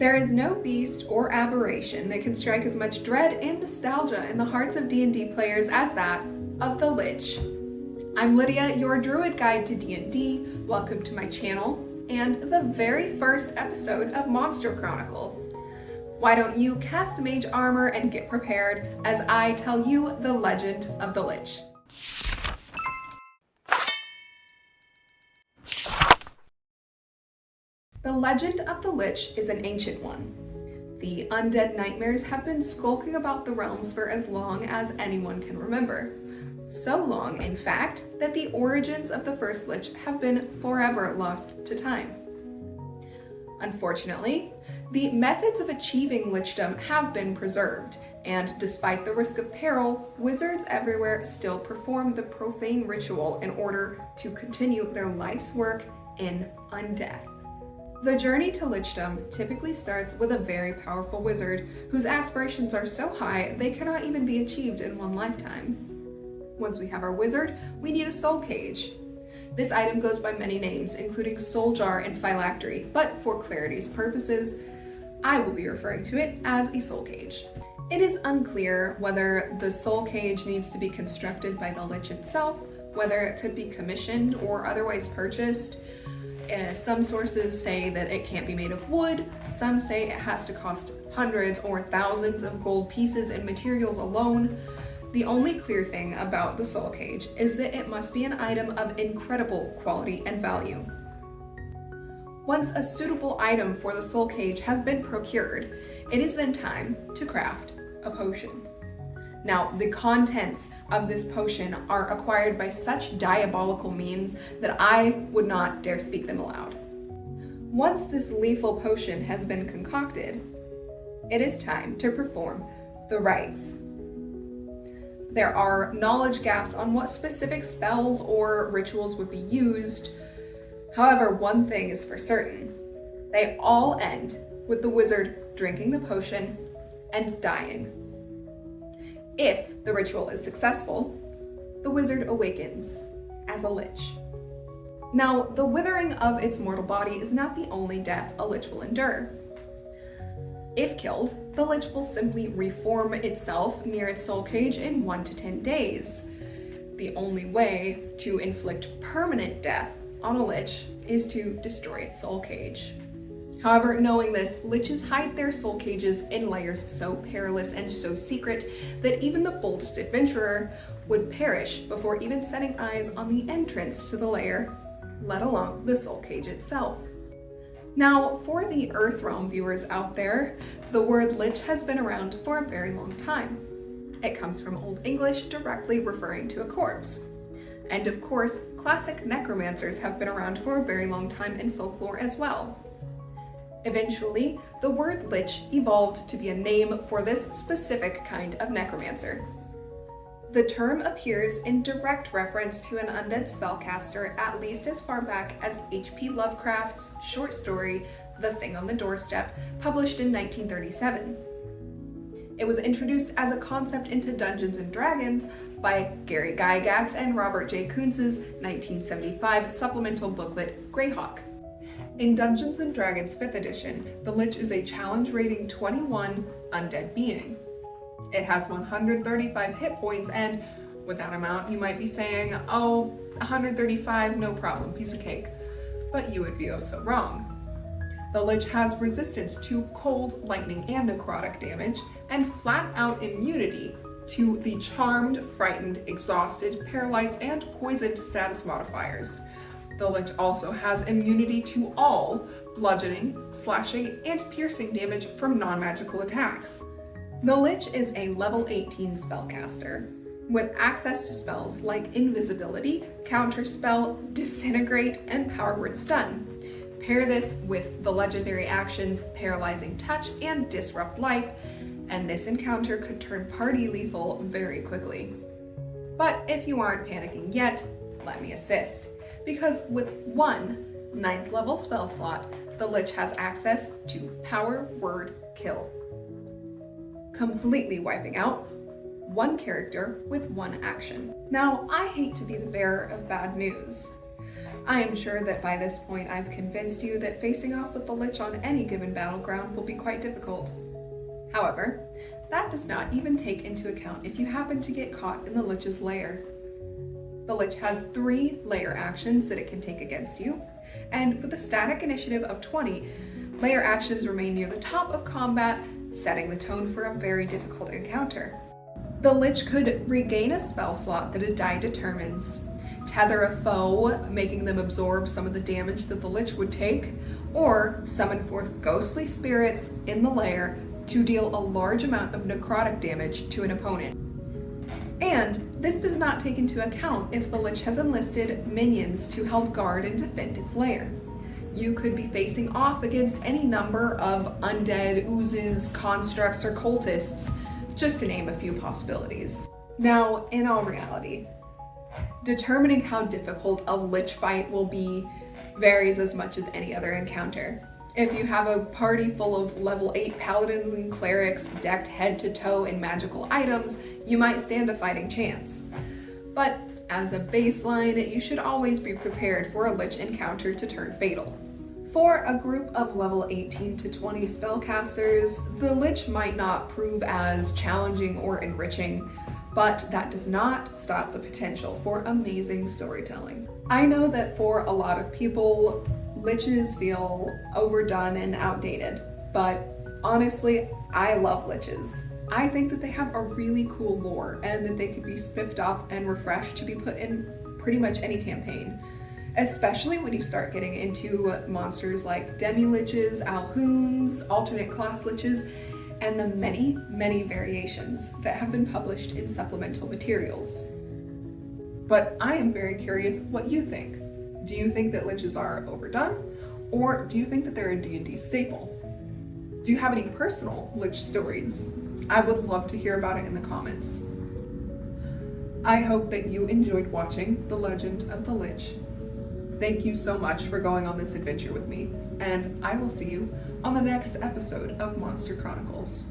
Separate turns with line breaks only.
There is no beast or aberration that can strike as much dread and nostalgia in the hearts of D&D players as that of the Lich. I'm Lydia, your druid guide to D&D. Welcome to my channel and the very first episode of Monster Chronicle. Why don't you cast mage armor and get prepared as I tell you the legend of the Lich. The legend of the Lich is an ancient one. The undead nightmares have been skulking about the realms for as long as anyone can remember. So long, in fact, that the origins of the first Lich have been forever lost to time. Unfortunately, the methods of achieving Lichdom have been preserved, and despite the risk of peril, wizards everywhere still perform the profane ritual in order to continue their life's work in undeath. The journey to Lichdom typically starts with a very powerful wizard whose aspirations are so high they cannot even be achieved in one lifetime. Once we have our wizard, we need a soul cage. This item goes by many names, including soul jar and phylactery, but for clarity's purposes, I will be referring to it as a soul cage. It is unclear whether the soul cage needs to be constructed by the Lich itself, whether it could be commissioned or otherwise purchased. Some sources say that it can't be made of wood, some say it has to cost hundreds or thousands of gold pieces in materials alone. The only clear thing about the soul cage is that it must be an item of incredible quality and value. Once a suitable item for the soul cage has been procured, it is then time to craft a potion. Now, the contents of this potion are acquired by such diabolical means that I would not dare speak them aloud. Once this lethal potion has been concocted, it is time to perform the rites. There are knowledge gaps on what specific spells or rituals would be used. However, one thing is for certain. They all end with the wizard drinking the potion and dying. If the ritual is successful, the wizard awakens as a Lich. Now, the withering of its mortal body is not the only death a Lich will endure. If killed, the Lich will simply reform itself near its soul cage in 1 to 10 days. The only way to inflict permanent death on a Lich is to destroy its soul cage. However, knowing this, Liches hide their soul cages in layers so perilous and so secret that even the boldest adventurer would perish before even setting eyes on the entrance to the lair, let alone the soul cage itself. Now, for the Earthrealm viewers out there, the word Lich has been around for a very long time. It comes from Old English, directly referring to a corpse. And of course, classic necromancers have been around for a very long time in folklore as well. Eventually, the word Lich evolved to be a name for this specific kind of necromancer. The term appears in direct reference to an undead spellcaster at least as far back as H.P. Lovecraft's short story, The Thing on the Doorstep, published in 1937. It was introduced as a concept into Dungeons & Dragons by Gary Gygax and Robert J. Kuntz's 1975 supplemental booklet, Greyhawk. In Dungeons & Dragons 5th edition, the Lich is a challenge rating 21 undead being. It has 135 hit points, and with that amount you might be saying, oh, 135, no problem, piece of cake. But you would be oh so wrong. The Lich has resistance to cold, lightning, and necrotic damage, and flat-out immunity to the charmed, frightened, exhausted, paralyzed, and poisoned status modifiers. The Lich also has immunity to all bludgeoning, slashing, and piercing damage from non-magical attacks. The Lich is a level 18 spellcaster, with access to spells like Invisibility, Counterspell, Disintegrate, and Power Word Stun. Pair this with the legendary actions Paralyzing Touch and Disrupt Life, and this encounter could turn party lethal very quickly. But if you aren't panicking yet, let me assist. Because with one 9th level spell slot, the Lich has access to Power Word Kill, completely wiping out one character with one action. Now, I hate to be the bearer of bad news. I am sure that by this point I've convinced you that facing off with the Lich on any given battleground will be quite difficult. However, that does not even take into account if you happen to get caught in the Lich's lair. The Lich has 3 lair actions that it can take against you, and with a static initiative of 20, lair actions remain near the top of combat, setting the tone for a very difficult encounter. The Lich could regain a spell slot that a die determines, tether a foe, making them absorb some of the damage that the Lich would take, or summon forth ghostly spirits in the lair to deal a large amount of necrotic damage to an opponent. And this does not take into account if the Lich has enlisted minions to help guard and defend its lair. You could be facing off against any number of undead, oozes, constructs, or cultists, just to name a few possibilities. Now, in all reality, determining how difficult a Lich fight will be varies as much as any other encounter. If you have a party full of level 8 paladins and clerics decked head to toe in magical items, you might stand a fighting chance. But as a baseline, you should always be prepared for a Lich encounter to turn fatal. For a group of level 18 to 20 spellcasters, the Lich might not prove as challenging or enriching, but that does not stop the potential for amazing storytelling. I know that for a lot of people, Liches feel overdone and outdated, but honestly, I love Liches. I think that they have a really cool lore and that they could be spiffed up and refreshed to be put in pretty much any campaign, especially when you start getting into monsters like demi-liches, alhoons, alternate class liches, and the many, many variations that have been published in supplemental materials. But I am very curious what you think. Do you think that Liches are overdone? Or do you think that they're a D&D staple? Do you have any personal Lich stories? I would love to hear about it in the comments. I hope that you enjoyed watching The Legend of the Lich. Thank you so much for going on this adventure with me, and I will see you on the next episode of Monster Chronicles.